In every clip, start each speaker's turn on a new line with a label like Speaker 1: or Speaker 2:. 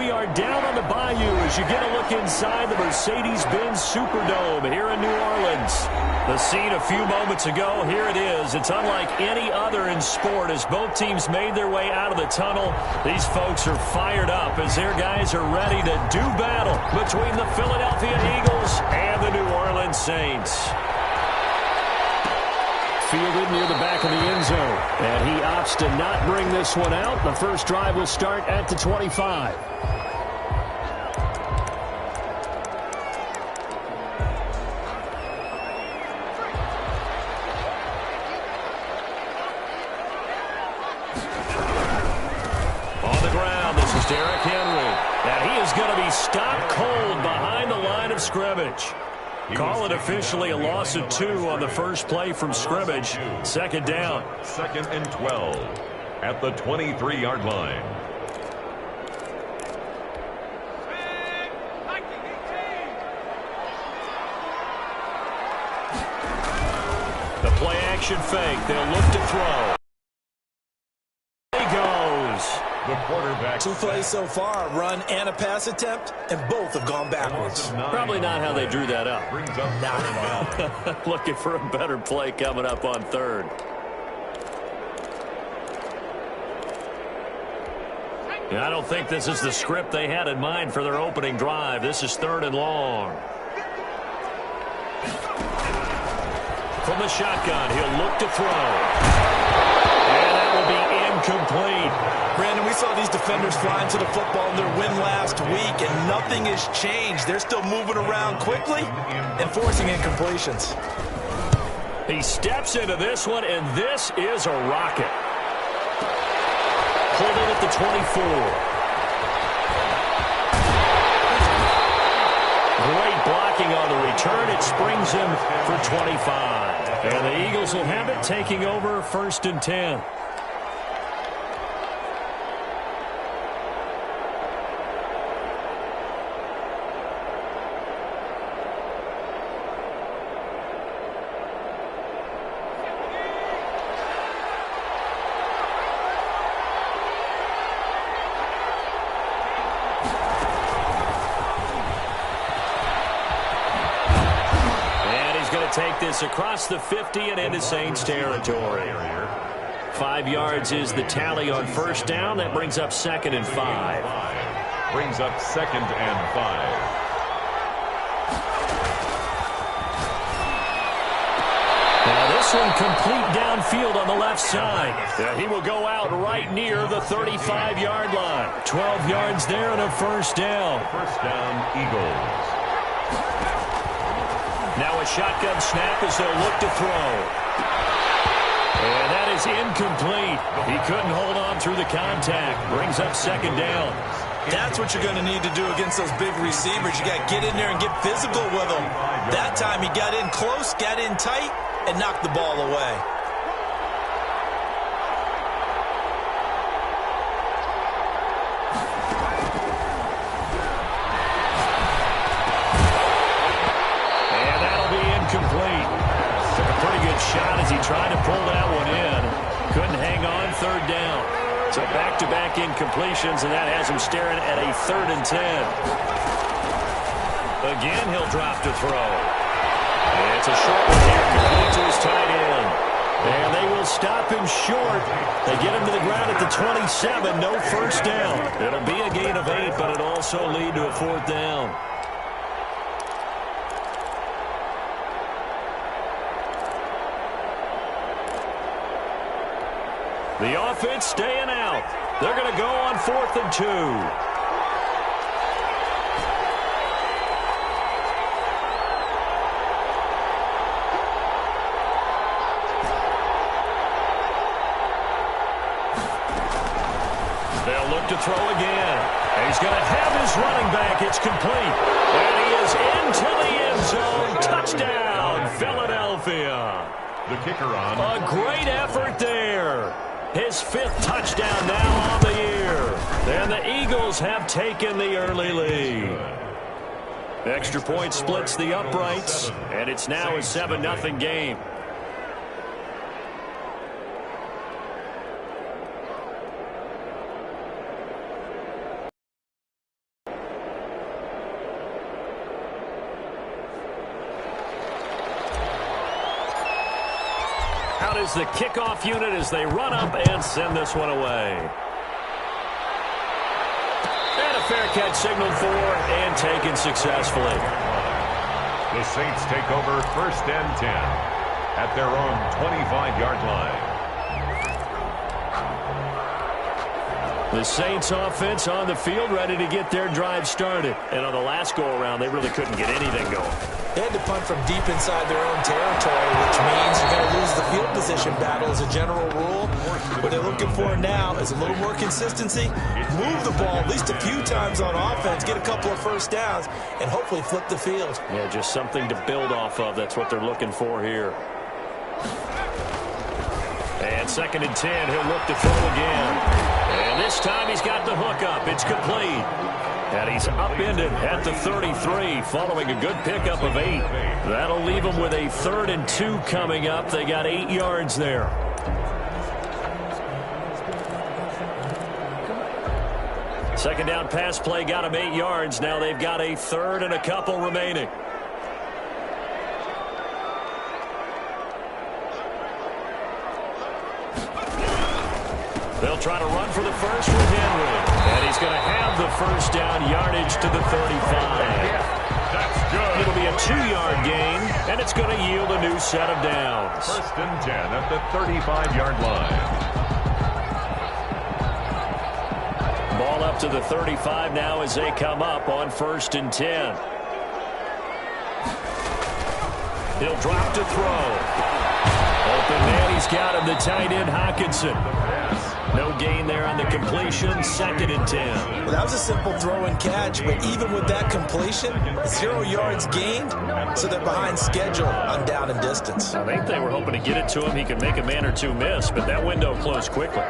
Speaker 1: we are down on the Bayou as you get a look inside the Mercedes-Benz Superdome here in New Orleans. The scene a few moments ago, here it is. It's unlike any other in sport as both teams made their way out of the tunnel. These folks are fired up as their guys are ready to do battle between the Philadelphia Eagles and the New Orleans Saints. Fielded near the back of the end zone. And he opts to not bring this one out. The first drive will start at the 25. On the ground, this is Derrick Henry. And he is going to be stopped cold behind the line of scrimmage. Call it officially a loss of 2 on the first play from scrimmage. Second down.
Speaker 2: 2nd and 12 at the 23-yard line.
Speaker 1: The play action fake. They'll look to throw. He goes.
Speaker 2: The quarterback.
Speaker 3: 2 plays so far, a run and a pass attempt, and both have gone backwards.
Speaker 1: Probably not how they drew that up.
Speaker 2: Brings up
Speaker 3: Not.
Speaker 1: Looking for a better play coming up on third. I don't think this is the script they had in mind for their opening drive. This is 3rd and long. From the shotgun, he'll look to throw. And that will be incomplete.
Speaker 3: Brandon, we saw these defenders flying to the football in their win last week, and nothing has changed. They're still moving around quickly and forcing incompletions.
Speaker 1: He steps into this one, and this is a rocket. Pulled in at the 24. Great blocking on the return. It springs him for 25. And the Eagles will have it, taking over 1st and 10. Take this across the 50 and into Saints territory. 5 yards is the tally on first down. That brings up 2nd and 5.
Speaker 2: Brings up 2nd and 5.
Speaker 1: Now this one complete downfield on the left side. He will go out right near the 35-yard line. 12 yards there and a first down.
Speaker 2: First down, Eagles.
Speaker 1: Now a shotgun snap as they'll look to throw. And that is incomplete. He couldn't hold on through the contact. Brings up 2nd down.
Speaker 3: That's what you're going to need to do against those big receivers. You got to get in there and get physical with them. That time he got in close, got in tight, and knocked the ball away.
Speaker 1: Complete. Took a pretty good shot as he tried to pull that one in. Couldn't hang on 3rd down. So back-to-back incompletions, and that has him staring at a 3rd and 10. Again, he'll drop to throw. And it's a short one here, complete to his tight end. And they will stop him short. They get him to the ground at the 27. No first down. It'll be a gain of 8, but it'll also lead to a 4th down. The offense staying out. They're going to go on 4th and 2. They'll look to throw again. And he's going to have his running back. It's complete. And he is into the end zone. Touchdown, Philadelphia.
Speaker 2: The kicker on.
Speaker 1: A great effort there. His 5th touchdown now on the year. And the Eagles have taken the early lead. Extra point splits the uprights, and it's now a 7-0 game. Out is the kickoff unit as they run up and send this one away. And a fair catch signaled for and taken successfully.
Speaker 2: The Saints take over 1st and 10 at their own 25-yard line.
Speaker 1: The Saints offense on the field ready to get their drive started. And on the last go-around, they really couldn't get anything going.
Speaker 3: They had to punt from deep inside their own territory, which means you're going to lose the field position battle as a general rule. What they're looking for now is a little more consistency, move the ball at least a few times on offense, get a couple of first downs, and hopefully flip the field.
Speaker 1: Yeah, just something to build off of. That's what they're looking for here. And 2nd and 10, he'll look to throw again. And this time he's got the hook up. It's complete. And he's upended at the 33 following a good pickup of 8. That'll leave him with a 3rd and 2 coming up. They got 8 yards there. Second down pass play got him 8 yards. Now they've got a 3rd and a couple remaining. They'll try to run for the first with Henry. And he's going to have the first down yardage to the 35.
Speaker 2: That's good.
Speaker 1: It'll be a 2-yard gain, and it's going to yield a new set of downs.
Speaker 2: 1st and 10 at the 35-yard line.
Speaker 1: Ball up to the 35 now as they come up on 1st and 10. He'll drop to throw. Open man, he's got him, the tight end Hockenson. No gain there on the completion, 2nd and 10.
Speaker 3: Well, that was a simple throw and catch, but even with that completion, 0 yards gained, so they're behind schedule on down and distance.
Speaker 1: I think they were hoping to get it to him. He could make a man or two miss, but that window closed quickly.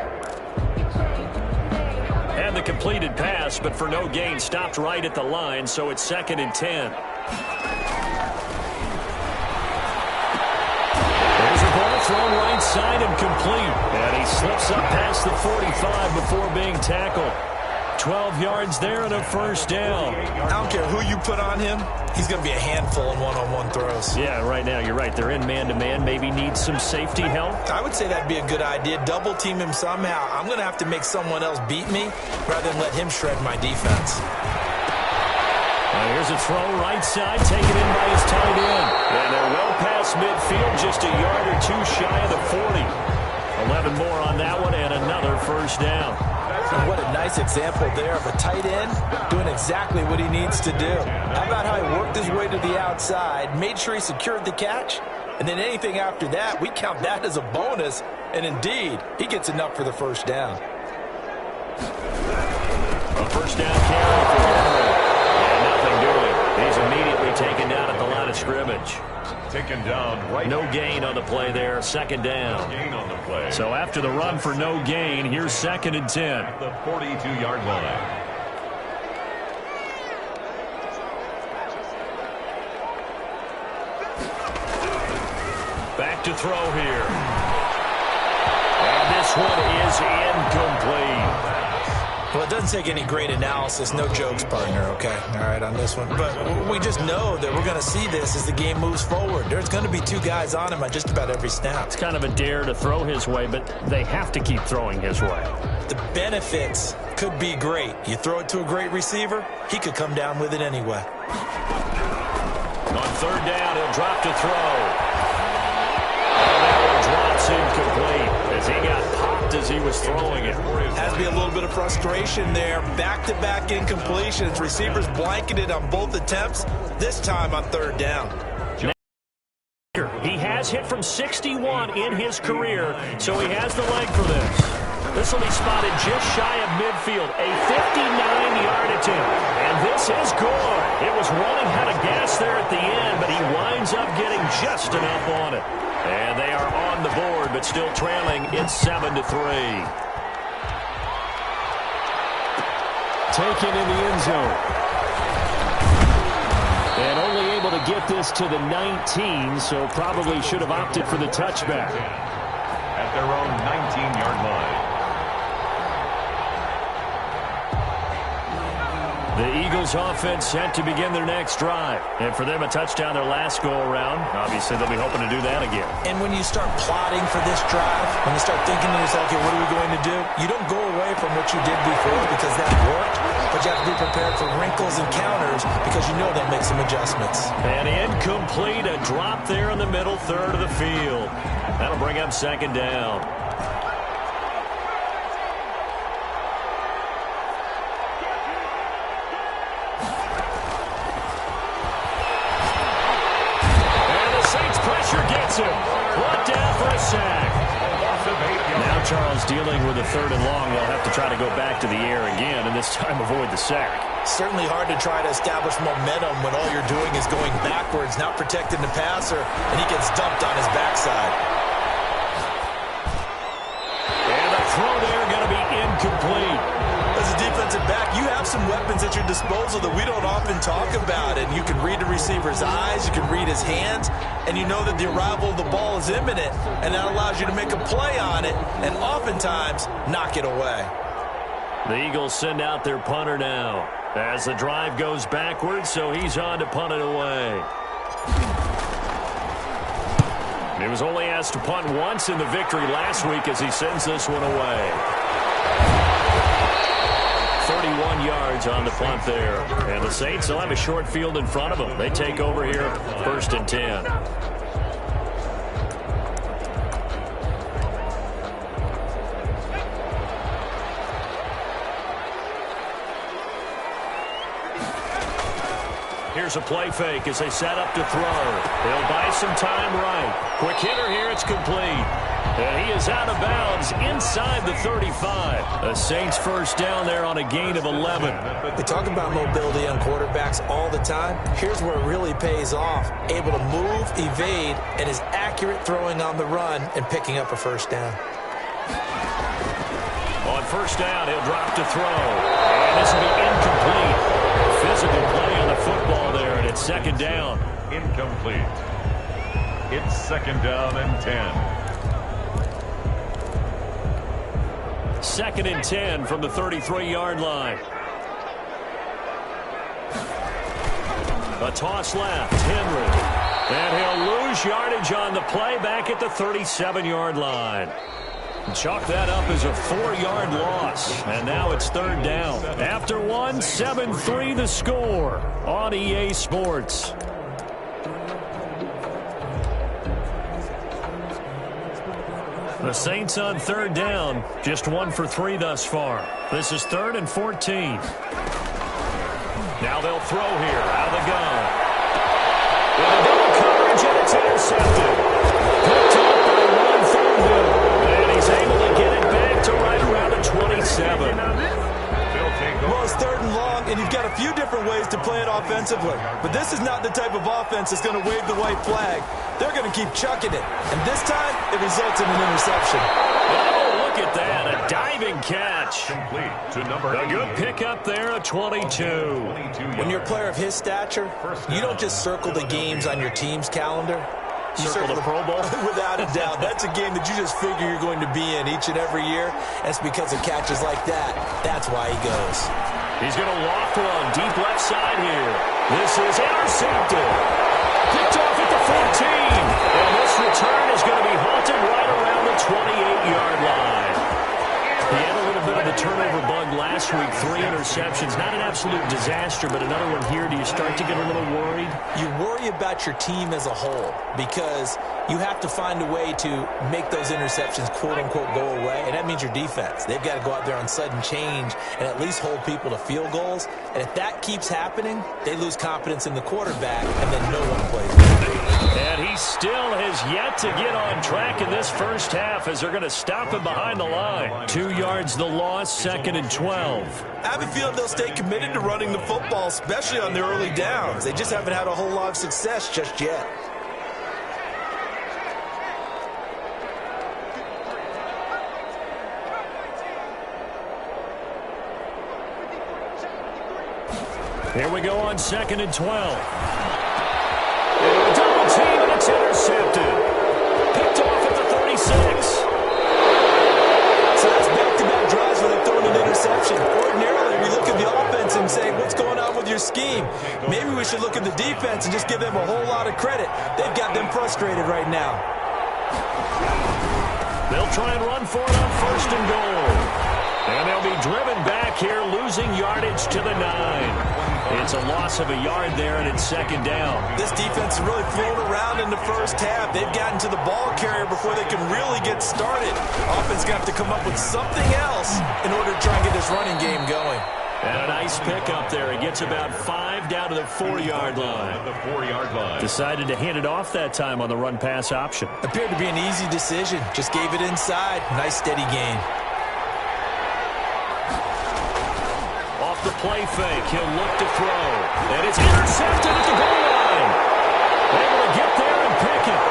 Speaker 1: And the completed pass, but for no gain, stopped right at the line, so it's 2nd and 10. Thrown right side and complete. And he slips up past the 45 before being tackled. 12 yards there and a first down.
Speaker 3: I don't care who you put on him. He's going to be a handful in one-on-one throws.
Speaker 1: Yeah, right now, you're right. They're in man-to-man. Maybe need some safety help.
Speaker 3: I would say that'd be a good idea. Double team him somehow. I'm going to have to make someone else beat me rather than let him shred my defense.
Speaker 1: Here's a throw right side, taken in by his tight end. And they're well past midfield, just a yard or two shy of the 40. 11 more on that one and another first down.
Speaker 3: And what a nice example there of a tight end doing exactly what he needs to do. How about how he worked his way to the outside, made sure he secured the catch, and then anything after that, we count that as a bonus. And indeed, he gets enough for the first down.
Speaker 1: A first down carry for Henry. He's immediately taken down at the line of scrimmage.
Speaker 2: Taken down right.
Speaker 1: No gain on the play there. 2nd down.
Speaker 2: Gain on the play.
Speaker 1: So after the run for no gain, here's 2nd and 10.
Speaker 2: At the 42-yard line.
Speaker 1: Back to throw here. And this one is incomplete.
Speaker 3: Well, it doesn't take any great analysis. No jokes, partner, okay? All right, on this one. But we just know that we're going to see this as the game moves forward. There's going to be 2 guys on him on just about every snap.
Speaker 1: It's kind of a dare to throw his way, but they have to keep throwing his way.
Speaker 3: The benefits could be great. You throw it to a great receiver, he could come down with it anyway.
Speaker 1: On 3rd down, he'll drop to throw. And that one drops incomplete as he got popped as he was throwing it.
Speaker 3: Has to be a little bit of frustration there. Back-to-back incompletions. Receivers blanketed on both attempts, this time on 3rd down.
Speaker 1: He has hit from 61 in his career, so he has the leg for this. This will be spotted just shy of midfield, a 59-yard attempt. And this is good. It was running out of gas there at the end, but he winds up getting just enough on it. And they are on the board, but still trailing. It's 7-3. Taken in the end zone. And only able to get this to the 19, so probably should have opted for the touchback.
Speaker 2: At their own 19-yard line.
Speaker 1: The Eagles offense set to begin their next drive. And for them, a touchdown their last go-around. Obviously, they'll be hoping to do that again.
Speaker 3: And when you start plotting for this drive, when you start thinking to yourself, okay, what are we going to do? You don't go away from what you did before because that worked, but you have to be prepared for wrinkles and counters because you know they'll make some adjustments.
Speaker 1: And incomplete, a drop there in the middle third of the field. That'll bring up second down. Gets him. Brought down for a sack. Now Charles dealing with a third and long. They'll have to try to go back to the air again, and this time avoid the sack.
Speaker 3: Certainly hard to try to establish momentum when all you're doing is going backwards, not protecting the passer, and he gets dumped on his backside.
Speaker 1: And the throw there going to be incomplete.
Speaker 3: As a defensive back, you have some weapons at your disposal that we don't often talk about. And you can read the receiver's eyes, you can read his hands, and you know that the arrival of the ball is imminent. And that allows you to make a play on it and oftentimes knock it away.
Speaker 1: The Eagles send out their punter now as the drive goes backwards, so he's on to punt it away. He was only asked to punt once in the victory last week as he sends this one away. 31 yards on the punt there. And the Saints will have a short field in front of them. They take over here, 1st and 10. Here's a play fake as they set up to throw. They'll buy some time right. Quick hitter here, it's complete. And he is out of bounds inside the 35. The Saints first down there on a gain of 11.
Speaker 3: They talk about mobility on quarterbacks all the time. Here's where it really pays off. Able to move, evade, and is accurate throwing on the run and picking up a first down.
Speaker 1: On first down, he'll drop to throw. And this will be incomplete. Physical play on the football there, and it's second down.
Speaker 2: Incomplete. It's second down and 10.
Speaker 1: 2nd and 10 from the 33-yard line. A toss left, Henry. And he'll lose yardage on the play back at the 37-yard line. Chalk that up as a 4-yard loss. And now it's 3rd down. After one, 7-3 the score on EA Sports. The Saints on 3rd down, just 1 for 3 thus far. This is 3rd and 14. Now they'll throw here out of the gun. With a double coverage, and it's intercepted. Picked up by Ron Thornhill. And he's able to get it back to right around the 27.
Speaker 3: Well, it's 3rd and long, and you've got a few different ways to play it offensively. But this is not the type of offense that's going to wave the white flag. They're going to keep chucking it. And this time, it results in an interception.
Speaker 1: Oh, look at that. A diving catch.
Speaker 2: Complete to number 8.
Speaker 1: A good pickup there at 22.
Speaker 3: When you're a player of his stature, you don't just circle the games on your team's calendar. You
Speaker 1: circle the Pro Bowl?
Speaker 3: Without a doubt. That's a game that you just figure you're going to be in each and every year. And it's because of catches like that. That's why he goes.
Speaker 1: He's going to loft one deep left side here. This is intercepted. Picked off at the 14. And this return is going to be halted right around the 28-yard line. He had a little bit of the turnover bug last week. 3 interceptions. Not an absolute disaster, but another one here. Do you start to get a little worried?
Speaker 3: You worry about your team as a whole because you have to find a way to make those interceptions, quote-unquote, go away, and that means your defense. They've got to go out there on sudden change and at least hold people to field goals. And if that keeps happening, they lose confidence in the quarterback, and then no one plays.
Speaker 1: And he still has yet to get on track in this first half as they're going to stop him behind the line. 2 yards the loss, 2nd and 12.
Speaker 3: I have a feeling they'll stay committed to running the football, especially on their early downs. They just haven't had a whole lot of success just yet.
Speaker 1: Here we go on 2nd and 12. A double team, and it's intercepted. Picked off at the 36.
Speaker 3: So that's back-to-back drives where they're throwing an interception. Ordinarily, we look at the offense and say, what's going defense and just give them a whole lot of credit. They've got them frustrated right now.
Speaker 1: They'll try and run for it on 1st and goal. And they'll be driven back here, losing yardage to the 9. It's a loss of a yard there, and it's 2nd down.
Speaker 3: This defense has really flown around in the first half. They've gotten to the ball carrier before they can really get started. Offense going to have to come up with something else in order to try and get this running game going.
Speaker 1: And a nice pickup there. He gets about 5 down to the 4-yard line.
Speaker 2: The 4-yard line.
Speaker 1: Decided to hand it off that time on the run-pass option.
Speaker 3: Appeared to be an easy decision. Just gave it inside. Nice steady gain.
Speaker 1: Off the play fake, he'll look to throw. And it's intercepted at the goal line. Able to get there and pick it.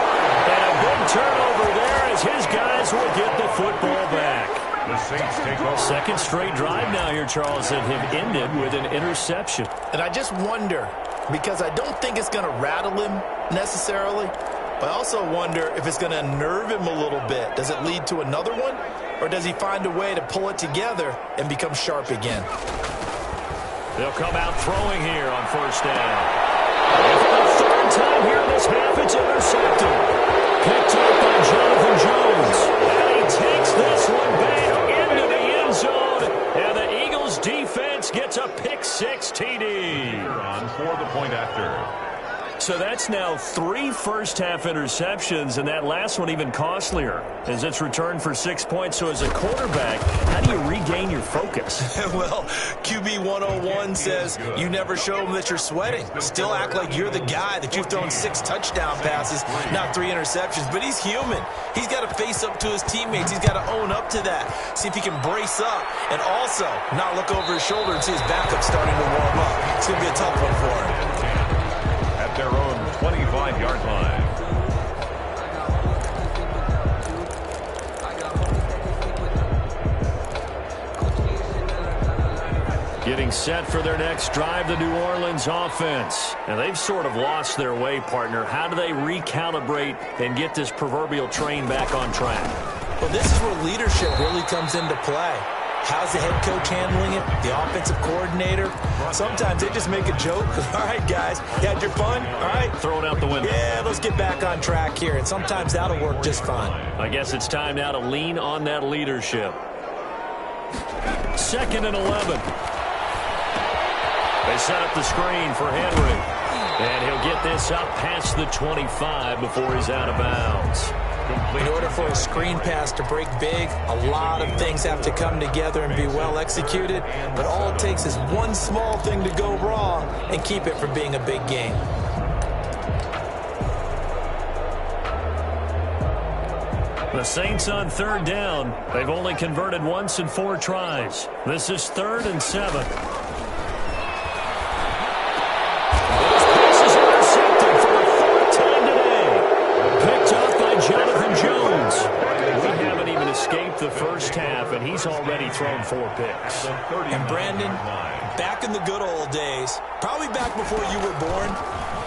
Speaker 1: And a big turnover there as his guys will get the football back.
Speaker 2: The Saints take over.
Speaker 1: 2nd straight drive now here, Charles, that have ended with an interception.
Speaker 4: And I just wonder, because I don't think it's going to rattle him necessarily, but I also wonder if it's going to unnerve him a little bit. Does it lead to another one, or does he find a way to pull it together and become sharp again?
Speaker 1: They'll come out throwing here on 1st down. And for the 3rd time here in this half, it's intercepted. Picked up by Jonathan Jones. And he takes this one back into the end zone. And the Eagles defense gets a pick-6 TD.
Speaker 2: On for the point after.
Speaker 1: So that's now 3 first-half interceptions, and that last one even costlier as it's returned for 6 points. So as a quarterback, how do you regain your focus?
Speaker 3: Well, QB 101 says you never show them that you're sweating. Still act like you're the guy, that you've thrown 6 touchdown passes, not 3 interceptions. But he's human. He's got to face up to his teammates. He's got to own up to that. See if he can brace up and also not look over his shoulder and see his backup starting to warm up. It's going to be a tough one for him.
Speaker 2: At their own 25-yard line.
Speaker 1: Getting set for their next drive, the New Orleans offense. And they've sort of lost their way, partner. How do they recalibrate and get this proverbial train back on track?
Speaker 3: Well, this is where leadership really comes into play. How's the head coach handling it? The offensive coordinator? Sometimes they just make a joke. All right, guys, you had your fun? All right.
Speaker 1: Throw it out the window.
Speaker 3: Yeah, let's get back on track here. And sometimes that'll work just fine.
Speaker 1: I guess it's time now to lean on that leadership. 2nd and 11. They set up the screen for Henry. And he'll get this up past the 25 before he's out of bounds.
Speaker 3: In order for a screen pass to break big, a lot of things have to come together and be well executed. But all it takes is one small thing to go wrong and keep it from being a big game.
Speaker 1: The Saints on 3rd down. They've only converted once in 4 tries. This is 3rd and 7. The first half, and he's already thrown 4 picks.
Speaker 3: And Brandon, back in the good old days, probably back before you were born,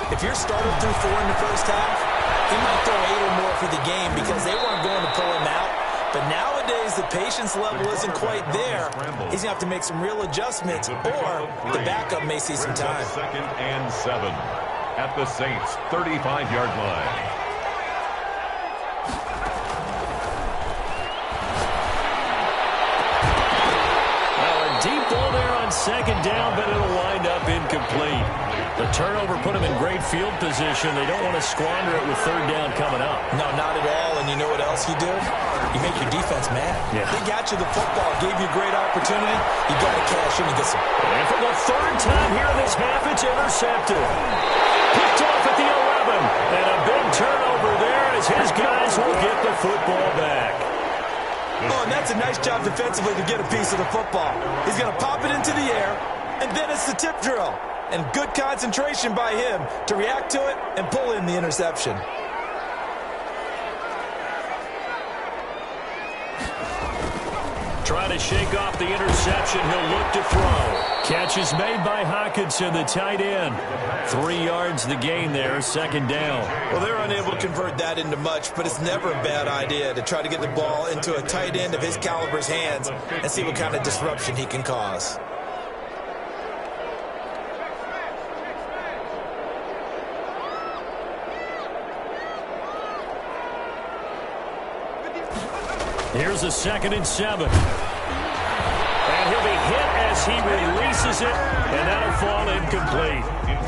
Speaker 3: if your starter threw 4 in the first half, he might throw 8 or more for the game because they weren't going to pull him out. But nowadays, the patience level isn't quite there. He's going to have to make some real adjustments, or the backup may see some time.
Speaker 2: 2nd and 7 at the Saints' 35-yard line.
Speaker 1: Deep ball there on 2nd down, but it'll wind up incomplete. The turnover put them in great field position. They don't want to squander it with 3rd down coming up.
Speaker 3: No, not at all. And you know what else you do? You make your defense mad.
Speaker 1: Yeah.
Speaker 3: They got you the football, gave you a great opportunity. You got to cash in and get some.
Speaker 1: And for the 3rd time here in this half, it's intercepted. Picked off at the 11. And a big turnover there as his guys will get the football back.
Speaker 3: Oh, and that's a nice job defensively to get a piece of the football. He's going to pop it into the air, and then it's the tip drill. And good concentration by him to react to it and pull in the interception.
Speaker 1: Trying to shake off the interception. He'll look to throw. Catch is made by Hockenson, the tight end. 3 yards the gain there, 2nd down.
Speaker 3: Well, they're unable to convert that into much, but it's never a bad idea to try to get the ball into a tight end of his caliber's hands and see what kind of disruption he can cause.
Speaker 1: Here's a 2nd and 7. And he'll be hit as he releases it, and that'll fall incomplete.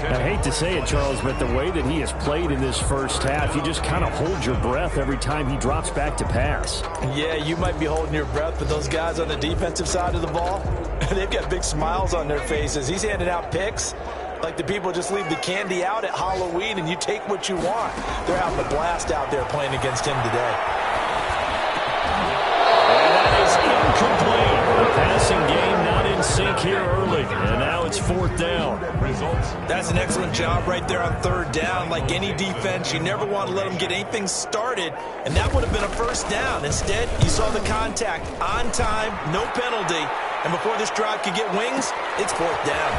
Speaker 5: I hate to say it, Charles, but the way that he has played in this first half, you just kind of hold your breath every time he drops back to pass.
Speaker 3: Yeah, you might be holding your breath, but those guys on the defensive side of the ball, they've got big smiles on their faces. He's handing out picks like the people just leave the candy out at Halloween and you take what you want. They're having a blast out there playing against him today.
Speaker 1: And that is incomplete. The passing game not in sync here early. And now it's 4th down.
Speaker 3: That's an excellent job right there on 3rd down. Like any defense, you never want to let them get anything started, and that would have been a 1st down. Instead, you saw the contact on time, no penalty, and before this drive could get wings, it's 4th down.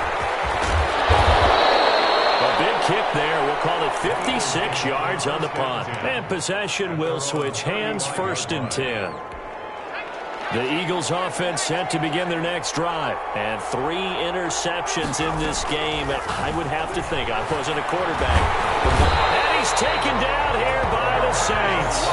Speaker 1: A big kick there. We'll call it 56 yards on the punt. And possession will switch hands, 1st and 10. The Eagles offense set to begin their next drive. And 3 interceptions in this game. I would have to think. I wasn't a quarterback. And he's taken down here by the Saints.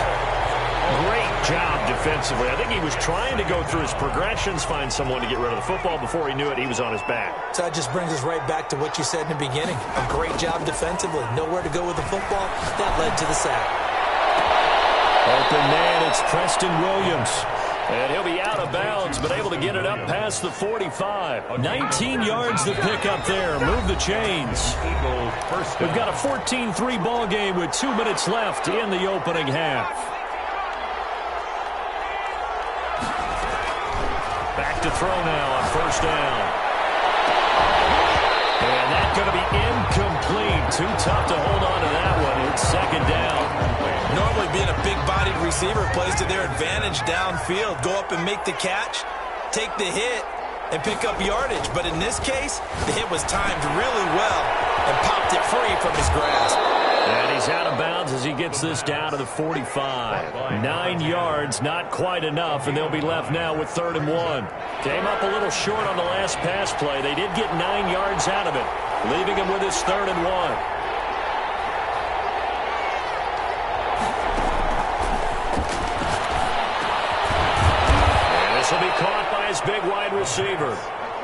Speaker 1: Great job defensively. I think he was trying to go through his progressions, find someone to get rid of the football. Before he knew it, he was on his back.
Speaker 3: So that just brings us right back to what you said in the beginning. A great job defensively. Nowhere to go with the football. That led to the sack.
Speaker 1: Open man, it's Preston Williams. And he'll be out of bounds, but able to get it up past the 45. 19 yards to pick up there. Move the chains. We've got a 14-3 ball game with 2 minutes left in the opening half. Back to throw now on 1st down. And that's going to be incomplete. Too tough to hold on to that one. It's 2nd down.
Speaker 3: Normally being a big-bodied receiver plays to their advantage downfield. Go up and make the catch, take the hit, and pick up yardage. But in this case, the hit was timed really well and popped it free from his grasp.
Speaker 1: And he's out of bounds as he gets this down to the 45. 9 yards, not quite enough, and they'll be left now with 3rd and 1. Came up a little short on the last pass play. They did get 9 yards out of it, leaving him with his 3rd and 1. This will be caught by his big wide receiver.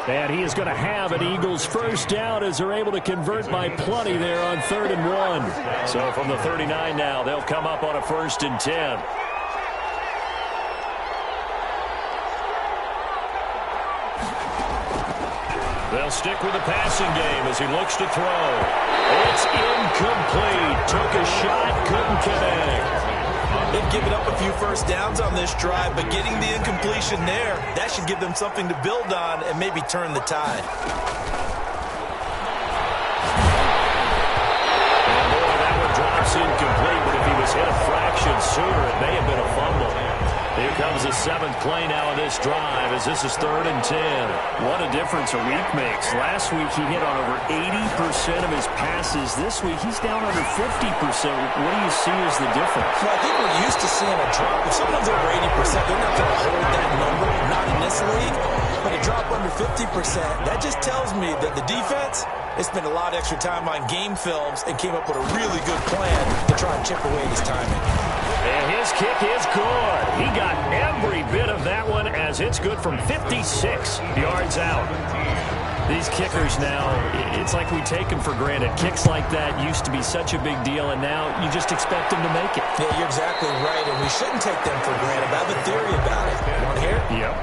Speaker 5: And he is going to have an Eagles 1st down as they're able to convert by plenty there on 3rd and 1.
Speaker 1: So from the 39 now, they'll come up on a 1st and 10. They'll stick with the passing game as he looks to throw. It's incomplete. Took a shot, couldn't connect.
Speaker 3: They've given up a few 1st downs on this drive, but getting the incompletion there, that should give them something to build on and maybe turn the tide.
Speaker 1: And boy, that one drops incomplete, but if he was hit a fraction sooner, it may have been a fumble. Here comes the 7th play now of this drive as this is 3rd and 10.
Speaker 5: What a difference a week makes. Last week he hit on over 80% of his passes. This week he's down under 50%. What do you see as the difference?
Speaker 3: Well, I think we're used to seeing a drop. If someone's over 80%, they're not going to hold that number, not in this league. But a drop under 50%, that just tells me that the defense, they spent a lot of extra time on game films and came up with a really good plan to try and chip away at his timing.
Speaker 1: And his kick is good. He got every bit of that one as it's good from 56 yards out. These kickers now, it's like we take them for granted. Kicks like that used to be such a big deal, and now you just expect them to make it.
Speaker 3: Yeah, you're exactly right, and we shouldn't take them for granted. I have a theory about it. You want to hear it?
Speaker 1: Yep.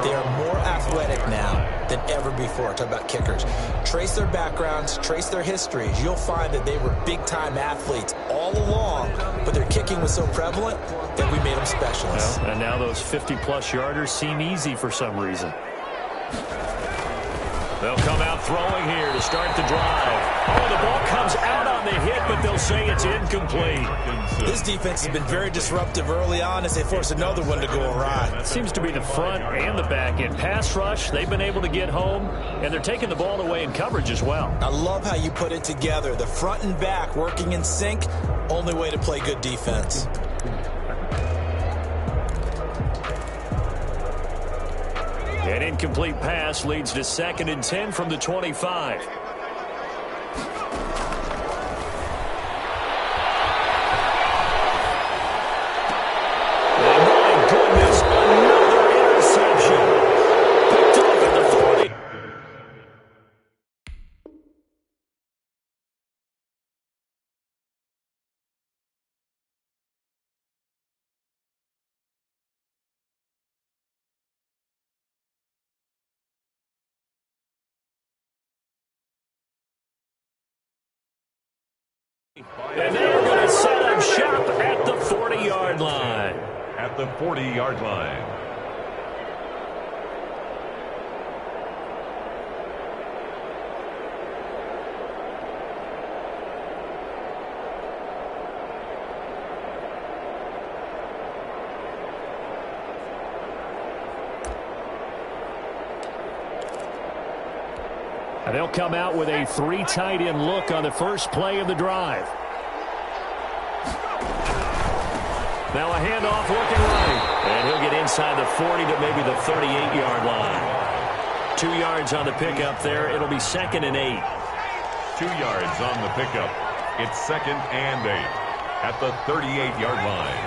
Speaker 3: They are more athletic now than ever before. Talk about kickers. Trace their backgrounds, trace their histories. You'll find that they were big-time athletes all along, but their kicking was so prevalent that we made them specialists.
Speaker 1: Well, and now those 50-plus yarders seem easy for some reason. They'll come out throwing here to start the drive. Oh, the ball comes out on the hit, but they'll say it's incomplete.
Speaker 3: This defense has been very disruptive early on as they force another one to go awry.
Speaker 1: It seems to be the front and the back end. Pass rush, they've been able to get home, and they're taking the ball away in coverage as well.
Speaker 3: I love how you put it together. The front and back working in sync, only way to play good defense.
Speaker 1: An incomplete pass leads to 2nd and 10 from the 25. And my goodness,
Speaker 2: at the 40-yard line.
Speaker 1: And they'll come out with a 3 tight end look on the first play of the drive. Now a handoff looking right. And he'll get inside the 40 to maybe the 38-yard line. 2 yards on the pickup there. It'll be 2nd and 8.
Speaker 2: 2 yards on the pickup. It's 2nd and 8 at the 38-yard line.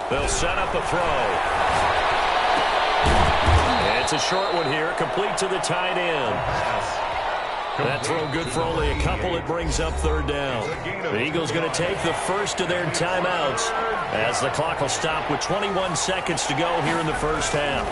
Speaker 1: They'll set up the throw. It's a short one here, complete to the tight end. That throw good for only a couple. It brings up 3rd down. The Eagles going to take the first of their timeouts as the clock will stop with 21 seconds to go here in the first half.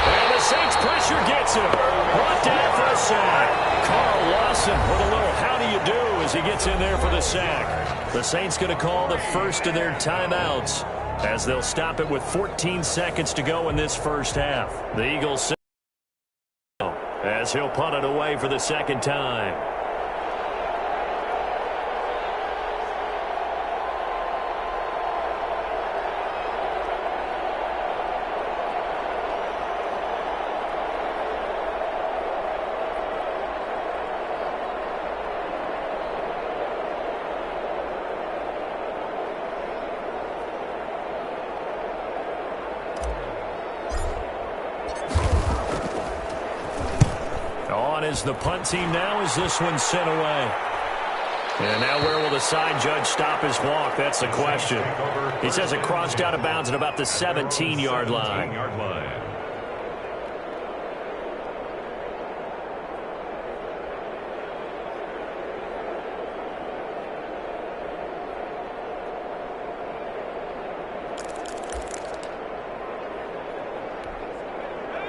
Speaker 1: And the Saints pressure gets him. Brought down for a sack. Carl Lawson with a little how do you do as he gets in there for the sack. The Saints going to call the first of their timeouts as they'll stop it with 14 seconds to go in this first half. The Eagles as he'll punt it away for the 2nd time. Is the punt team now as this one's sent away. And now where will the side judge stop his walk? That's the question. He says it crossed out of bounds at about the 17-yard line.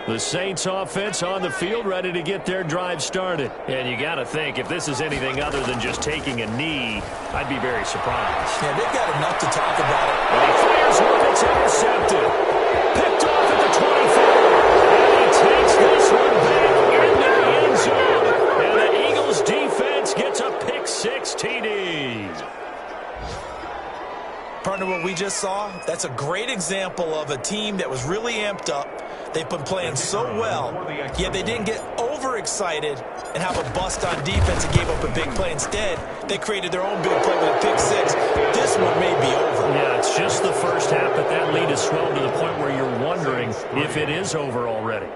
Speaker 1: The Saints offense on the field ready to get their drive started. And you got to think, if this is anything other than just taking a knee, I'd be very surprised.
Speaker 3: Yeah, they've got enough to talk about it.
Speaker 1: And he fires one that's intercepted. Picked off at the 24. And he takes this one back into the end zone. And the Eagles defense gets a pick-6 TD.
Speaker 3: Partner, what we just saw, that's a great example of a team that was really amped up. They've been playing so well, yet they didn't get overexcited and have a bust on defense and gave up a big play. Instead, they created their own big play with a pick-6. This one may be over.
Speaker 1: Yeah, it's just the first half, but that lead has swelled to the point where you're wondering if it is over already.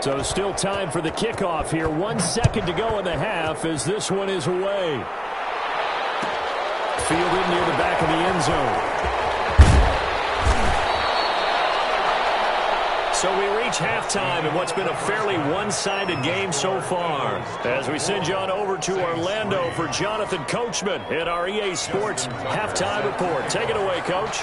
Speaker 1: So still time for the kickoff here. 1 second to go in the half as this one is away. Fielded near the back of the end zone. So we reach halftime in what's been a fairly one-sided game so far. As we send you on over to Orlando for Jonathan Coachman at our EA Sports Halftime Report. Take it away, Coach.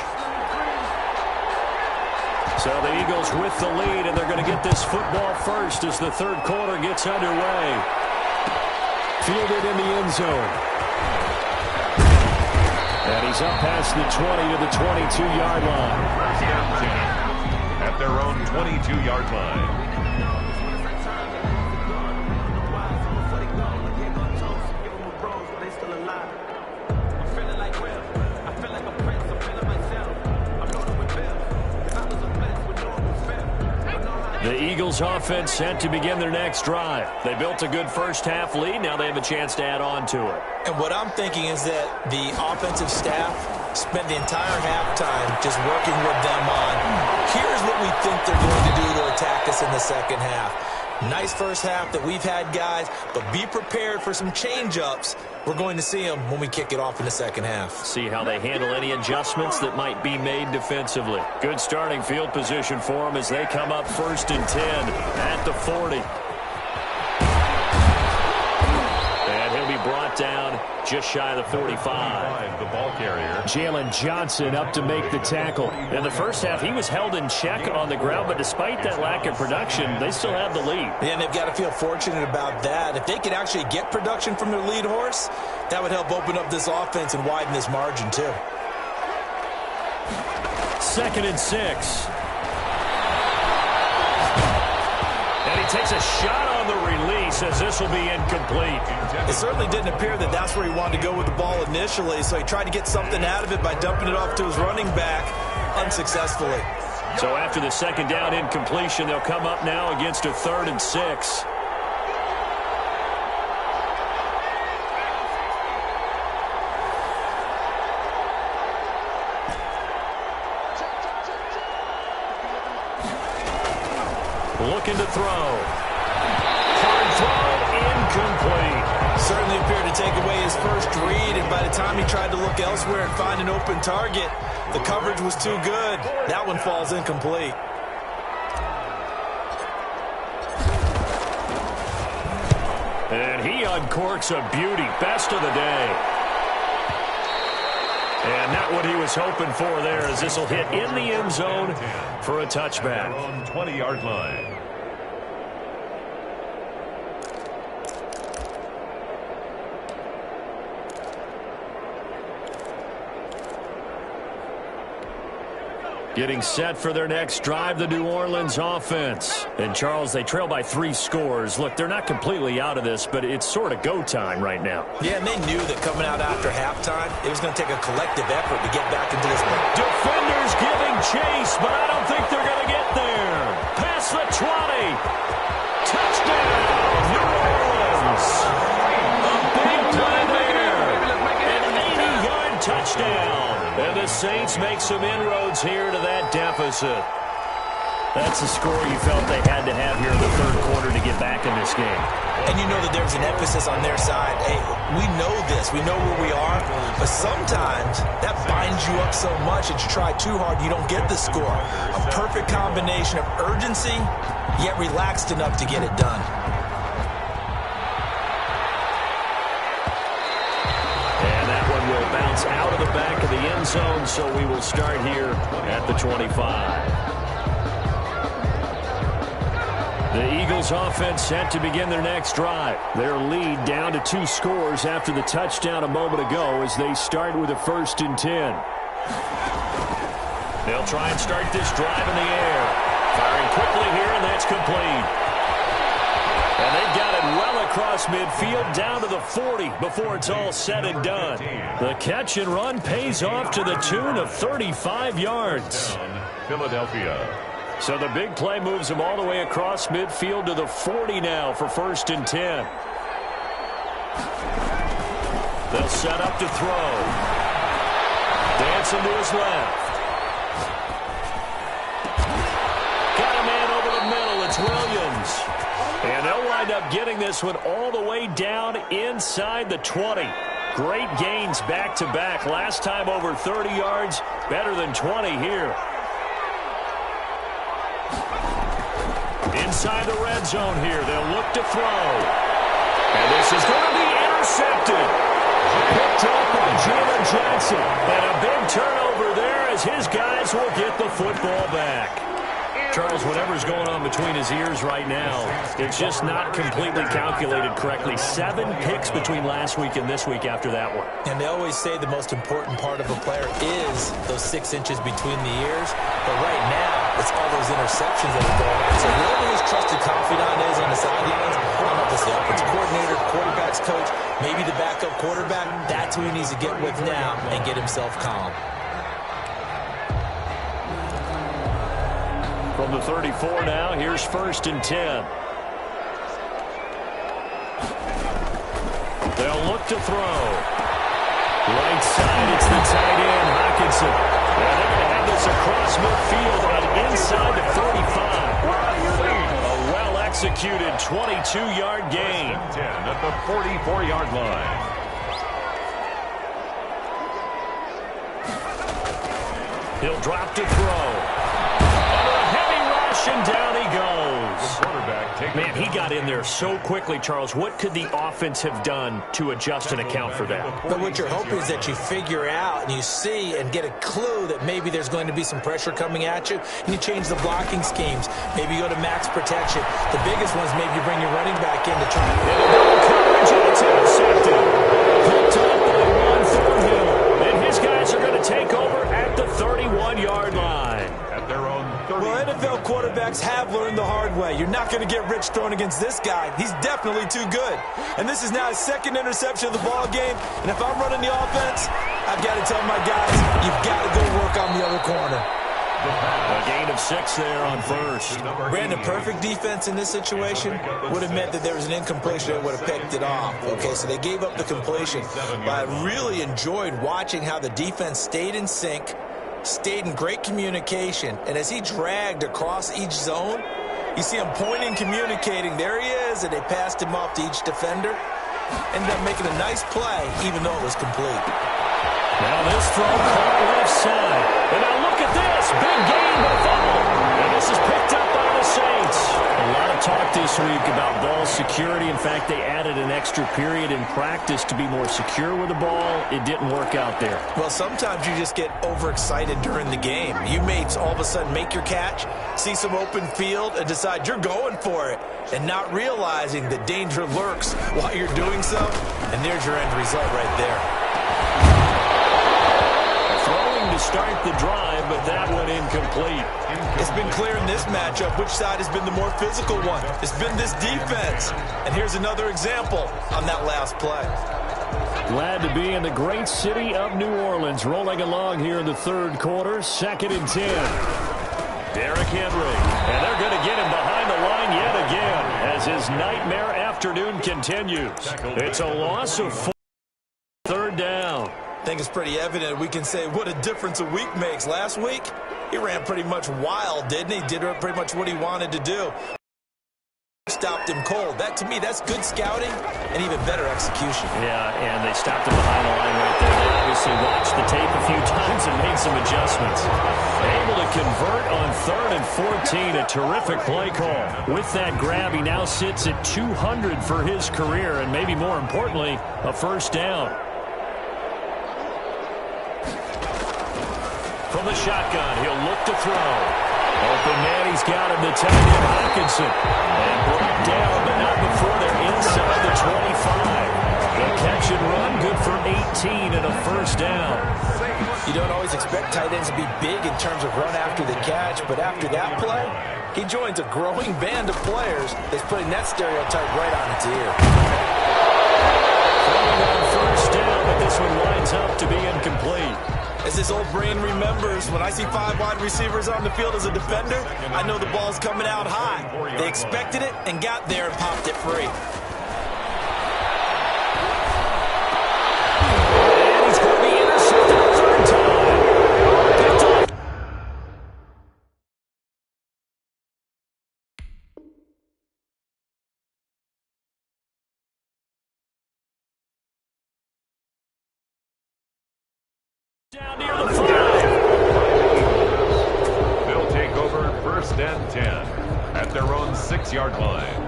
Speaker 1: So the Eagles with the lead, and they're going to get this football first as the third quarter gets underway. Fielded in the end zone. And he's up past the 20 to the 22-yard line.
Speaker 2: At their own 22-yard line.
Speaker 1: The Eagles offense set to begin their next drive. They built a good first half lead. Now they have a chance to add on to it.
Speaker 3: And what I'm thinking is that the offensive staff spent the entire halftime just working with them on, here's what we think they're going to do to attack us in the second half. Nice first half that we've had, guys, but be prepared for some change-ups. We're going to see them when we kick it off in the second half.
Speaker 1: See how they handle any adjustments that might be made defensively. Good starting field position for them as they come up 1st and 10 at the 40. And he'll be brought down just shy of the 45.
Speaker 2: The ball carrier.
Speaker 1: Jalen Johnson up to make the tackle. In the first half, he was held in check on the ground, but despite that lack of production, they still have the lead.
Speaker 3: Yeah, and they've got to feel fortunate about that. If they could actually get production from their lead horse, that would help open up this offense and widen this margin too.
Speaker 1: 2nd and 6. And he takes a shot on the release as this will be incomplete.
Speaker 3: It certainly didn't appear that that's where he wanted to go with the ball initially, so he tried to get something out of it by dumping it off to his running back unsuccessfully.
Speaker 1: So after the 2nd down incompletion, they'll come up now against a 3rd and 6. Looking to throw. Hard throw, incomplete.
Speaker 3: Certainly appeared to take away his first read, and by the time he tried to look elsewhere and find an open target, the coverage was too good. That one falls incomplete.
Speaker 1: And he uncorks a beauty. Best of the day. And not what he was hoping for there, as this will hit in the end zone for a touchback.
Speaker 2: On 20-yard line.
Speaker 1: Getting set for their next drive, the New Orleans offense. And, Charles, they trail by 3 scores. Look, they're not completely out of this, but it's sort of go time right now.
Speaker 3: Yeah, and they knew that coming out after halftime, it was going to take a collective effort to get back into this one.
Speaker 1: Defenders giving chase, but I don't think they're going to get there. Past the 20. Touchdown, New Orleans. A big play there. An 80-yard touchdown. And the Saints make some inroads here to that deficit. That's the score you felt they had to have here in the 3rd quarter to get back in this game.
Speaker 3: And you know that there's an emphasis on their side. Hey, we know this. We know where we are. But sometimes that binds you up so much that you try too hard, you don't get the score. A perfect combination of urgency, yet relaxed enough to get it done.
Speaker 1: Bounce out of the back of the end zone, so we will start here at the 25. The Eagles offense set to begin their next drive. Their lead down to 2 scores after the touchdown a moment ago as they start with a 1st and 10. They'll try and start this drive in the air. Firing quickly here, and that's complete. And they've got it well across midfield down to the 40 before it's all said and done. The catch and run pays off to the tune of 35 yards.
Speaker 2: Philadelphia.
Speaker 1: So the big play moves them all the way across midfield to the 40 now for 1st and 10. They'll set up to throw. Dancing to his left. Got a man over the middle. It's Williams. And they'll wind up getting this one all the way down inside the 20. Great gains back-to-back. Last time over 30 yards, better than 20 here. Inside the red zone here, they'll look to throw. And this is going to be intercepted. Picked up by Jalen Johnson. And a big turnover there as his guys will get the football back. Charles, whatever's going on between his ears right now, it's just not completely calculated correctly. 7 picks between last week and this week after that one.
Speaker 3: And they always say the most important part of a player is those 6 inches between the ears. But right now, it's all those interceptions that are going on. So whoever his trusted confidant is on the sidelines, I don't know if it's the offensive coordinator, quarterback's coach, maybe the backup quarterback, that's who he needs to get with now and get himself calm.
Speaker 1: From the 34 now, here's 1st and 10. They'll look to throw. Right side, it's the tight end, Hockenson. And they're going to have this across midfield and inside the 45. A well executed 22-yard gain.
Speaker 2: 10 at the 44-yard line.
Speaker 1: He'll drop to throw. Under a heavy rush, and down he goes. Man, he got in there so quickly, Charles. What could the offense have done to adjust and account for that?
Speaker 3: But what you're hoping is that you figure out and you see and get a clue that maybe there's going to be some pressure coming at you, and you change the blocking schemes. Maybe you go to max protection. The biggest one's maybe you bring your running back in to try and
Speaker 1: coverage, and it's intercepted. Picked up by Ron Thornhill. And his guys are going to take over at the 31-yard line.
Speaker 2: At their own 30.
Speaker 3: Well, NFL quarterbacks have learned the hard way. You're not going to get rich throwing against this guy. He's definitely too good. And this is now his second interception of the ball game. And if I'm running the offense, I've got to tell my guys, you've got to go work on the other corner.
Speaker 1: A gain of 6 there on first.
Speaker 3: Brandon, perfect defense in this situation would have meant that there was an incompletion that would have picked it off. Okay, so they gave up the completion. But I really enjoyed watching how the defense stayed in sync, stayed in great communication, and as he dragged across each zone, you see him pointing, communicating. There he is, and they passed him off to each defender. Ended up making a nice play, even though it was complete.
Speaker 1: Now this throw caught left side. And now look at this. Big gain, but a fumble. And this is picked up by the Saints. A lot of talk this week about ball security. In fact, they added an extra period in practice to be more secure with the ball. It didn't work out there.
Speaker 4: Well, sometimes you just get overexcited during the game. You may all of a sudden make your catch, see some open field, and decide you're going for it, and not realizing the danger lurks while you're doing so. And there's your end result right there.
Speaker 1: Throwing to start the drive, but that one incomplete.
Speaker 4: It's been clear in this matchup which side has been the more physical one. It's been this defense. And here's another example on that last play.
Speaker 1: Glad to be in the great city of New Orleans, rolling along here in the third quarter, 2nd and 10. Derrick Henry, and they're going to get him behind the line yet again as his nightmare afternoon continues. It's a loss of 4. Third down.
Speaker 4: I think it's pretty evident we can say what a difference a week makes. Last week, he ran pretty much wild, didn't he? Did pretty much what he wanted to do. Stopped him cold. That, to me, that's good scouting and even better execution.
Speaker 1: Yeah, and they stopped him behind the line right there. They obviously watched the tape a few times and made some adjustments. Able to convert on 3rd and 14. A terrific play call. With that grab, he now sits at 200 for his career, and maybe more importantly, a first down. From the shotgun, he'll look to throw. Open man, he's got him, the tight end, Hockenson. And brought down, but not before they're inside the 25. The catch and run, good for 18 and a first down.
Speaker 4: You don't always expect tight ends to be big in terms of run after the catch, but after that play, he joins a growing band of players that's putting that stereotype right on its ear.
Speaker 1: Throwing on first down, but this one lines up to be incomplete.
Speaker 4: As his old brain remembers, when I see 5 wide receivers on the field as a defender, I know the ball's coming out high. They expected it and got there and popped it free.
Speaker 1: And he's going to be intercepted a third time. Picked off. Down near the 5.
Speaker 2: They'll take over 1st and 10 at their own 6-yard line.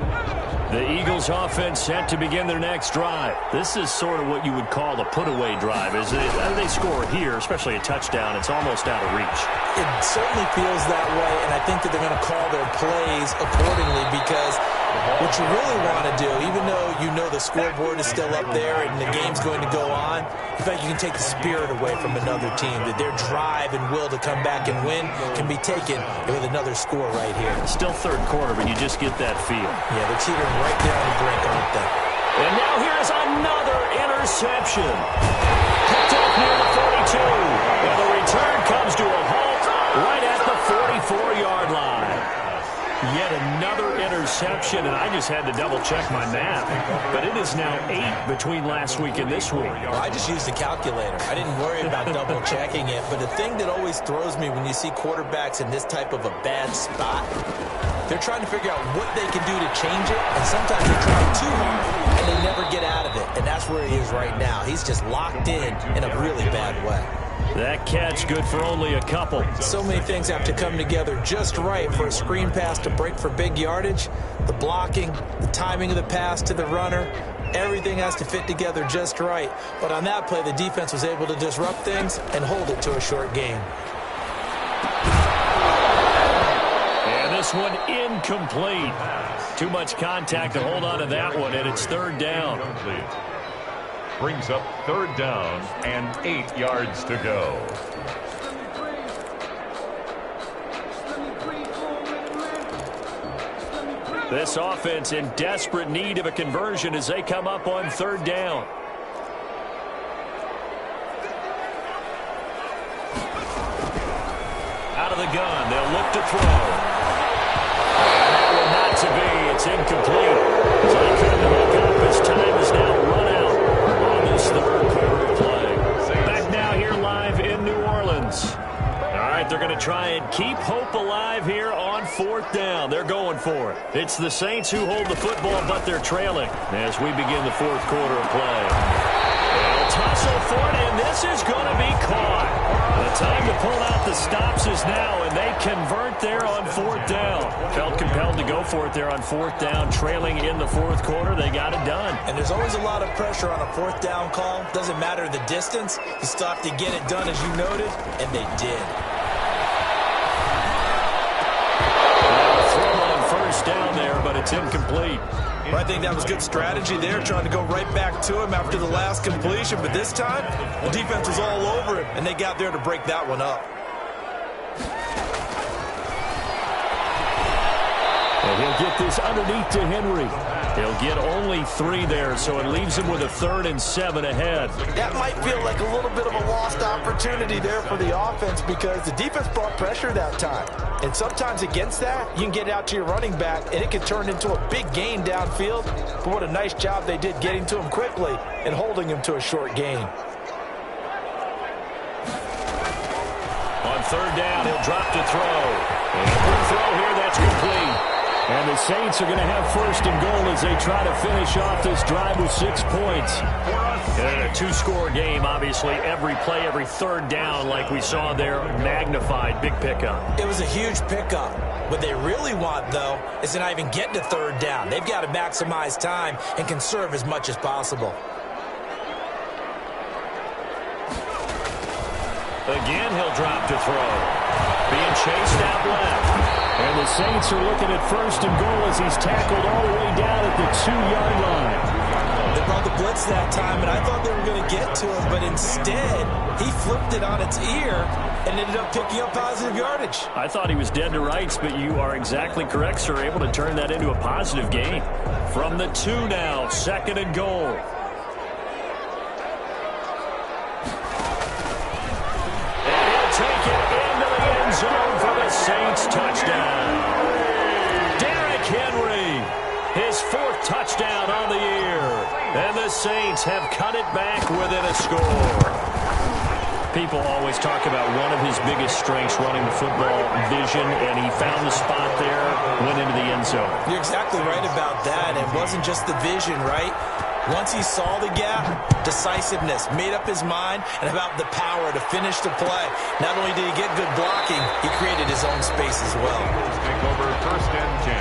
Speaker 1: The Eagles offense set to begin their next drive. This is sort of what you would call the put-away drive. As they score here, especially a touchdown, it's almost out of reach.
Speaker 3: It certainly feels that way, and I think that they're going to call their plays accordingly because what you really want to do, even though you know the scoreboard is still up there and the game's going to go on, in fact, you can take the spirit away from another team, that their drive and will to come back and win can be taken with another score right here.
Speaker 1: Still third quarter, but you just get that feel.
Speaker 3: Yeah, they're teetering right there on the brink, aren't they?
Speaker 1: And now here's another interception. Picked up near the 42. And the return comes to a halt right at the 44-yard line. Yet another interception, and I just had to double-check my math. But it is now 8 between last week and this week.
Speaker 3: Well, I just used a calculator. I didn't worry about double-checking it. But the thing that always throws me when you see quarterbacks in this type of a bad spot They're trying to figure out what they can do to change it, and sometimes they try too hard, and they never get out of it. And that's where he is right now. He's just locked in a really bad way.
Speaker 1: That catch good for only a couple.
Speaker 3: So many things have to come together just right for a screen pass to break for big yardage. The blocking, the timing of the pass to the runner, everything has to fit together just right. But on that play, the defense was able to disrupt things and hold it to a short gain.
Speaker 1: And this one incomplete. Too much contact to hold on to that one, and it's third down.
Speaker 2: Brings up third down and 8 yards to go.
Speaker 1: This offense in desperate need of a conversion as they come up on third down. Out of the gun, they'll look to throw. And that will not to be. It's incomplete. So they couldn't hook up as time is now run out on this third quarter play. Back now here live in New Orleans. All right, they're going to try and keep hope alive here on fourth down. They're going for it. It's the Saints who hold the football, but they're trailing as we begin the fourth quarter of play. They'll tussle for it, and this is going to be caught. The time to pull out the stops is now, and they convert there on fourth down. Felt compelled to go for it there on fourth down, trailing in the fourth quarter. They got it done.
Speaker 3: And there's always a lot of pressure on a fourth down call. Doesn't matter the distance. You still have to get it done, as you noted, and they did.
Speaker 1: Throw on first down there, but it's incomplete.
Speaker 4: Well, I think that was good strategy there, trying to go right back to him after the last completion. But this time, the defense was all over him, and they got there to break that one up.
Speaker 1: And he'll get this underneath to Henry. He'll get only 3 there, so it leaves him with a 3rd and 7 ahead.
Speaker 4: That might feel like a little bit of a lost opportunity there for the offense because the defense brought pressure that time. And sometimes against that, you can get out to your running back, and it can turn into a big gain downfield. But what a nice job they did getting to him quickly and holding him to a short gain.
Speaker 1: On third down, he'll drop to throw. And a throw here, that's complete. And the Saints are going to have first and goal as they try to finish off this drive with 6 points. And a 2-score game, obviously. Every play, every third down, like we saw there, magnified. Big pickup.
Speaker 3: It was a huge pickup. What they really want, though, is to not even get to third down. They've got to maximize time and conserve as much as possible.
Speaker 1: Again, he'll drop to throw. Being chased out left. And the Saints are looking at first and goal as he's tackled all the way down at the 2-yard line.
Speaker 3: They brought the blitz that time, and I thought they were going to get to him, but instead, he flipped it on its ear and ended up picking up positive yardage.
Speaker 1: I thought he was dead to rights, but you are exactly correct, sir. Able to turn that into a positive gain. From the 2 now, 2nd and goal. And he'll take it into the end zone for the Saints touchdown. Derrick Henry, his 4th touchdown on the year. And the Saints have cut it back within a score. People always talk about one of his biggest strengths running the football, vision, and he found the spot there, went into the end zone.
Speaker 3: You're exactly right about that. It wasn't just the vision, right? Once he saw the gap, decisiveness, made up his mind, and about the power to finish the play. Not only did he get good blocking, he created his own space as well.
Speaker 2: Take over first and 10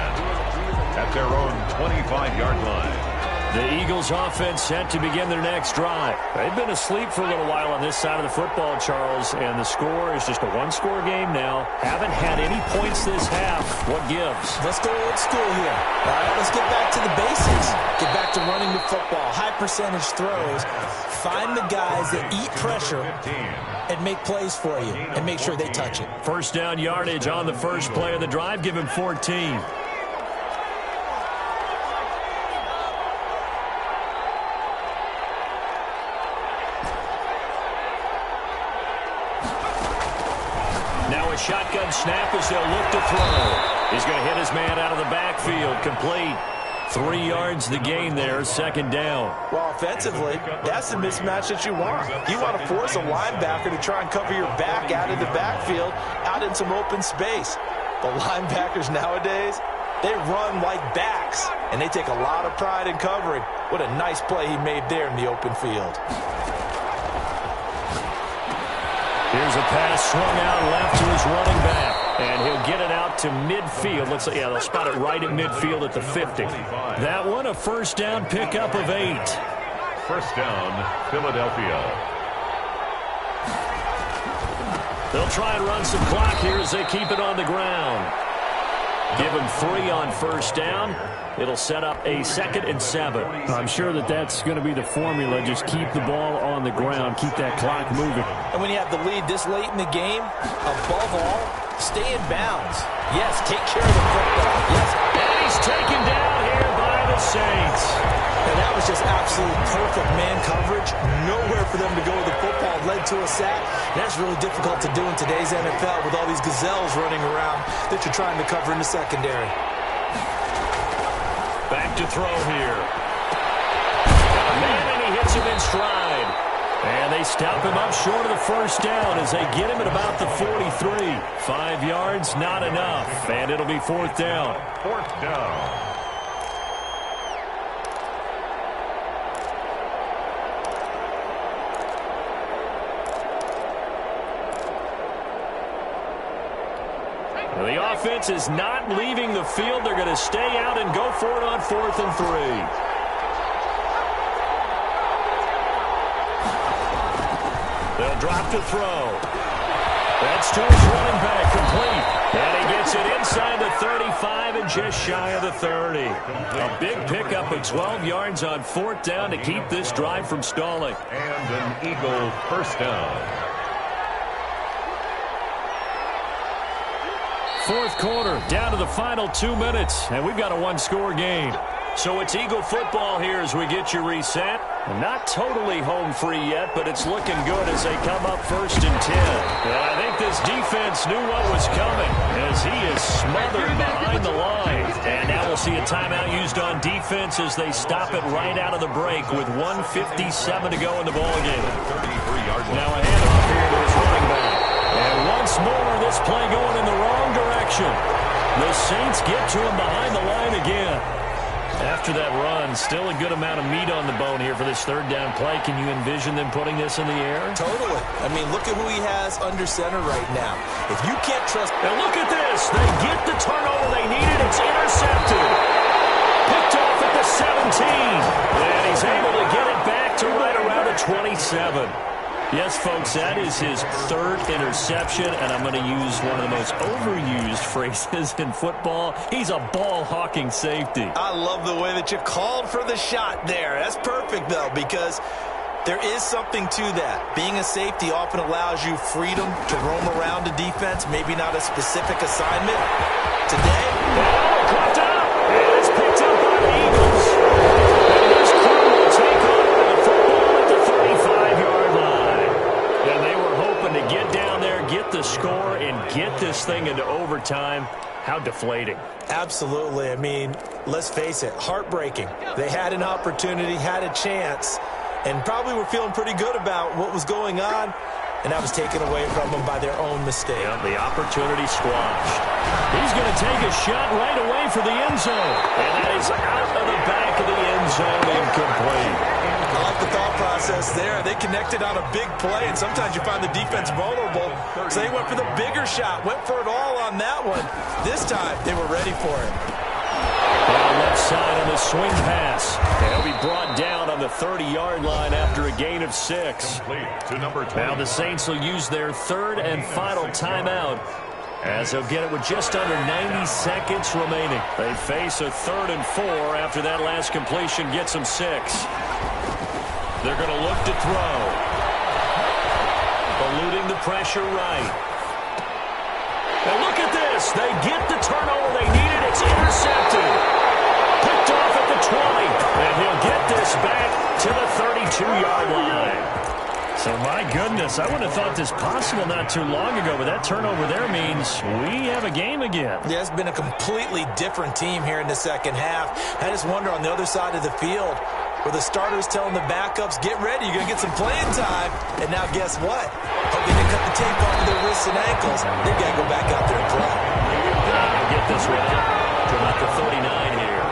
Speaker 2: at their own 25-yard line.
Speaker 1: The Eagles offense set to begin their next drive. They've been asleep for a little while on this side of the football, Charles, and the score is just a 1-score game now. Haven't had any points this half. What gives?
Speaker 3: Let's go old school here. All right, let's get back to the basics. Get back to running the football, high percentage throws. Find the guys that eat pressure and make plays for you and make sure they touch it.
Speaker 1: First down yardage on the first play of the drive. Give him 14. Shotgun snap as they'll look to throw. He's going to hit his man out of the backfield. Complete. 3 yards the gain there, 2nd down.
Speaker 4: Well, offensively, that's the mismatch that you want. You want to force a linebacker to try and cover your back out of the backfield, out in some open space. But linebackers nowadays,
Speaker 3: they run like backs, and they take a lot of pride in covering. What a nice play he made there in the open field.
Speaker 1: Here's a pass swung out left to his running back. And he'll get it out to midfield. Let's say, yeah, they'll spot it right at midfield at the 50. That one, a first down pickup of 8.
Speaker 2: First down, Philadelphia.
Speaker 1: They'll try and run some clock here as they keep it on the ground. Give him 3 on first down. It'll set up a 2nd and 7.
Speaker 5: I'm sure that's going to be the formula. Just keep the ball on the ground. Keep that clock moving.
Speaker 3: And when you have the lead this late in the game, above all, stay in bounds. Yes, take care of the football. Yes.
Speaker 1: And he's taken down here by the Saints.
Speaker 3: And that was just absolute perfect man coverage. Nowhere for them to go with the football. Led to a sack. And that's really difficult to do in today's NFL with all these gazelles running around that you're trying to cover in the secondary.
Speaker 1: Back to throw here. Got a man, and he hits him in stride. And they stop him up short of the first down as they get him at about the 43. 5 yards, not enough. And it'll be 4th down.
Speaker 2: 4th down.
Speaker 1: The offense is not leaving the field. They're going to stay out and go for it on 4th and 3. They'll drop to throw. That's to his running back, complete. And he gets it inside the 35 and just shy of the 30. A big pickup of 12 yards on 4th down to keep this drive from stalling.
Speaker 2: And an Eagle first down.
Speaker 1: 4th quarter, down to the final 2 minutes, and we've got a 1-score game. So it's Eagle football here as we get you reset. Not totally home free yet, but it's looking good as they come up 1st and 10. And I think this defense knew what was coming as he is smothered behind the line. And now we'll see a timeout used on defense as they stop it right out of the break with 1:57 to go in the ballgame. Now a handoff here to his running back. And once more, this play going in the wrong direction. The Saints get to him behind the line again. After that run, still a good amount of meat on the bone here for this 3rd down play. Can you envision them putting this in the air?
Speaker 3: Totally. I mean, look at who he has under center right now. If you can't trust...
Speaker 1: And look at this. They get the turnover they needed. It's intercepted. Picked off at the 17. And he's able to get it back to right around the 27. Yes, folks, that is his 3rd interception, and I'm going to use one of the most overused phrases in football. He's a ball-hawking safety.
Speaker 3: I love the way that you called for the shot there. That's perfect, though, because there is something to that. Being a safety often allows you freedom to roam around the defense, maybe not a specific assignment. Today,
Speaker 1: caught up. It is picked up by the Eagles. And this crew will take over the football at the 35-yard line. And they were hoping to get down there, get the score, and get this thing into overtime. How deflating.
Speaker 3: Absolutely. I mean, let's face it, heartbreaking. They had an opportunity, had a chance, and probably were feeling pretty good about what was going on, and that was taken away from them by their own mistake.
Speaker 1: Yeah, the opportunity squashed. He's going to take a shot right away for the end zone. And that is out of the back of the end zone, incomplete.
Speaker 3: I like the thought process there. They connected on a big play, and sometimes you find the defense vulnerable. So they went for the bigger shot, went for it all on that one. This time, they were ready for it.
Speaker 1: On the left side on the swing pass. And he'll be brought down on the 30-yard line after a gain of 6.
Speaker 2: To number 20.
Speaker 1: Now the Saints will use their 3rd and final timeout as they'll get it with just under 90 seconds remaining. They face a 3rd and 4 after that last completion gets them 6. They're going to look to throw. Eluding the pressure right. And look at this. They get the turnover they needed. It's intercepted. Picked off at the 20. And he'll get this back to the 32-yard line. So, my goodness, I wouldn't have thought this possible not too long ago, but that turnover there means we have a game again.
Speaker 3: Yeah, it's been a completely different team here in the second half. I just wonder on the other side of the field, where the starters telling the backups, get ready, you're going to get some playing time. And now guess what? Hoping to cut the tape off of their wrists and ankles. They've got to go back out there and play.
Speaker 1: Get this one out. from at the 39 here.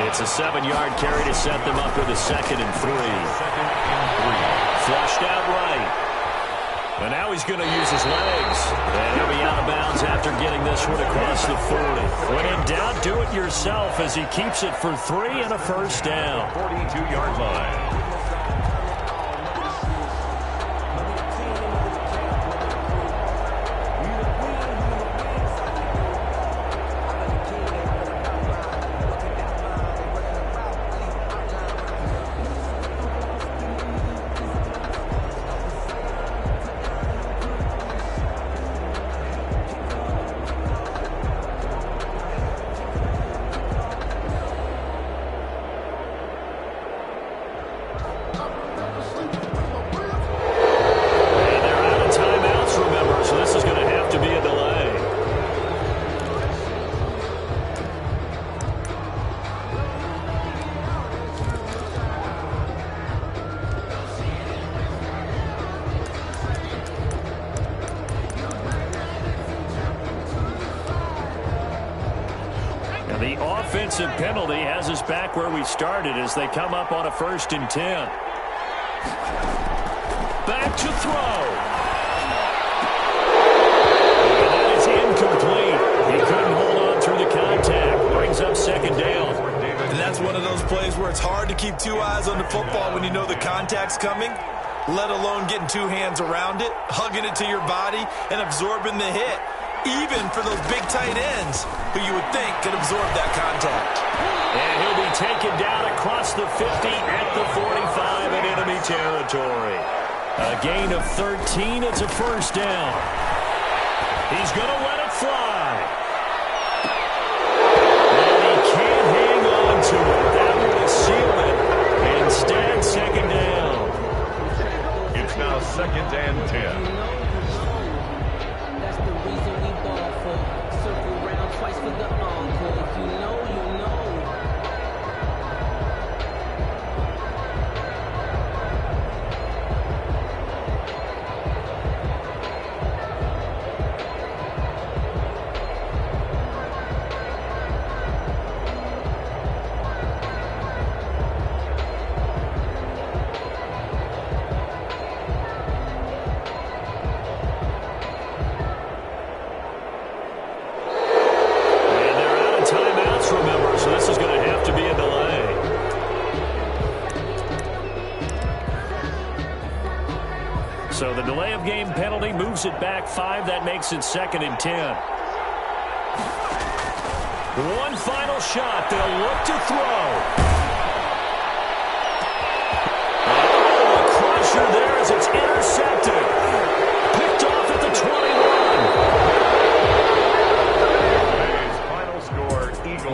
Speaker 1: It's a 7-yard carry to set them up with a 2nd and 3. Flushed out right. And now he's going to use his legs. And he'll be out of bounds after getting this one across the 40. When in doubt, do it yourself as he keeps it for 3 and a first down.
Speaker 2: 42-yard line.
Speaker 1: The offensive penalty has us back where we started as they come up on a 1st and 10. Back to throw. And that is incomplete. He couldn't hold on through the contact. Brings up 2nd down.
Speaker 3: And that's one of those plays where it's hard to keep 2 eyes on the football when you know the contact's coming, let alone getting 2 hands around it, hugging it to your body, and absorbing the hit. Even for those big tight ends who you would think could absorb that contact.
Speaker 1: And he'll be taken down across the 50 at the 45 in enemy territory. A gain of 13. It's a 1st down. He's going to let it fly. And he can't hang on to it. That would seal it. Instead, 2nd down.
Speaker 2: It's now 2nd and 10.
Speaker 6: For the encore, if you know, you know.
Speaker 1: So the delay of game penalty moves it back 5. That makes it 2nd and 10. One final shot. They'll look to throw. Oh, a crusher there.